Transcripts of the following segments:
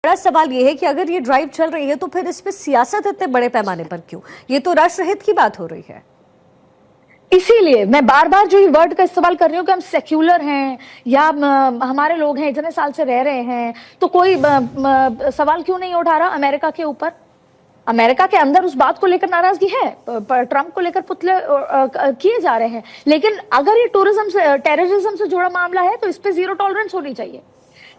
बड़ा सवाल ये है कि अगर ये ड्राइव चल रही है तो फिर इस पे सियासत इतने बड़े पैमाने पर क्यों? ये तो राष्ट्रहित की बात हो रही है। इसीलिए मैं बार बार जो ये वर्ड का इस्तेमाल कर रही हूँ कि हम सेक्युलर हैं या हमारे लोग हैं, इतने साल से रह रहे हैं, तो कोई सवाल क्यों नहीं उठा रहा अमेरिका के ऊपर? अमेरिका के अंदर उस बात को लेकर नाराजगी है, ट्रंप को लेकर पुतले किए जा रहे हैं, लेकिन अगर ये टूरिज्म से, टेररिज्म से जुड़ा मामला है तो इस पे जीरो टॉलरेंस होनी चाहिए।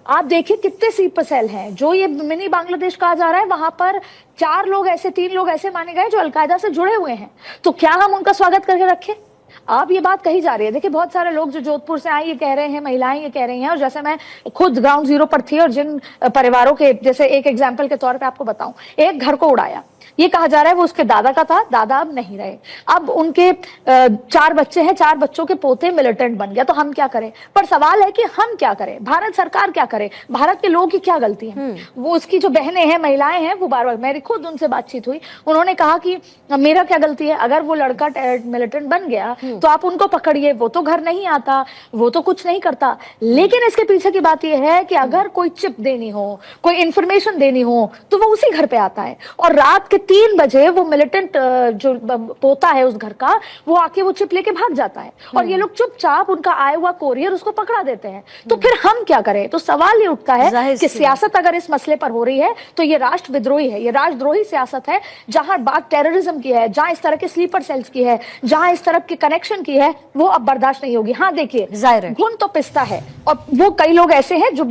आप देखिए कितने सीप सेल हैं, जो ये मिनी बांग्लादेश कहा जा रहा है, वहां पर 3 लोग ऐसे माने गए जो अलकायदा से जुड़े हुए हैं। तो क्या हम उनका स्वागत करके रखें? अब ये बात कही जा रही है। देखिए बहुत सारे लोग जो जोधपुर से आए ये कह रहे हैं, महिलाएं ये कह रही हैं, और जैसे मैं खुद ग्राउंड जीरो पर थी और जिन परिवारों के, जैसे एक एग्जाम्पल के तौर पे आपको बताऊं, एक घर को उड़ाया, ये कहा जा रहा है वो उसके दादा का था, दादा अब नहीं रहे, अब उनके 4 बच्चे हैं, 4 बच्चों के पोते मिलिटेंट बन गया, तो हम क्या करें? पर सवाल है कि हम क्या करें, भारत सरकार क्या करे, भारत के लोगों की क्या गलती है? वो उसकी जो बहनें हैं, महिलाएं हैं, वो बार बार, मेरी खुद उनसे बातचीत हुई, उन्होंने कहा कि मेरा क्या गलती है? अगर वो लड़का मिलिटेंट बन गया तो आप उनको पकड़िए, वो तो घर नहीं आता, वो तो कुछ नहीं करता। लेकिन इसके पीछे की बात यह है कि अगर कोई चिप देनी हो, कोई इंफॉर्मेशन देनी हो, तो वो उसी घर पे आता है, और रात के 3 बजे वो मिलिटेंट जो पोता है उस घर का, वो आके वो चिप लेके भाग जाता है, और ये लोग चुपचाप उनका आया हुआ कोरियर उसको पकड़ा देते हैं। तो फिर हम क्या करें? तो सवाल ये उठता है कि सियासत अगर इस मसले पर हो रही है तो ये राष्ट्र विद्रोही है, ये राष्ट्रद्रोही सियासत है। जहां बात टेररिज्म की है, जहां इस तरह के स्लीपर सेल्स की है, जहां इस तरह के कनेक्शन की है, वो अब बर्दाश्त नहीं होगी। हाँ देखिए, घुन तो पिसता है, और वो कई लोग ऐसे हैं जो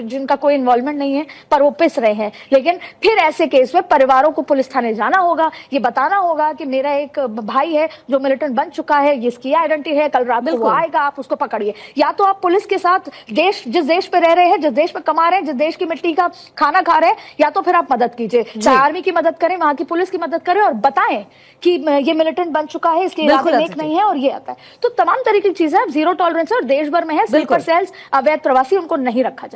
जिनका कोई इन्वॉल्वमेंट नहीं है पर वो पिस रहे हैं। लेकिन फिर ऐसे केस में परिवारों को पुलिस थाने जाना होगा, ये बताना होगा कि मेरा एक भाई है जो मिलिटेंट बन चुका है, ये इसकी आइडेंटिटी है, कल रात को आएगा, आप उसको पकड़िए। या तो आप पुलिस के साथ जिस देश पे रह रहे हैं, जिस देश में कमा रहे हैं, जिस देश की मिट्टी का खाना खा रहे हैं, या तो फिर आप मदद कीजिए, चाहे आर्मी की मदद करें, वहां की पुलिस की मदद करें, और बताएं कि ये मिलिटेंट बन चुका है, इसके इरादे नेक नहीं है, और ये आता है। तो तमाम तरीके की चीजें जीरो टॉलरेंस है, और देश भर में है। स्लीपर सेल्स, अवैध प्रवासी, उनको नहीं रखा जाए।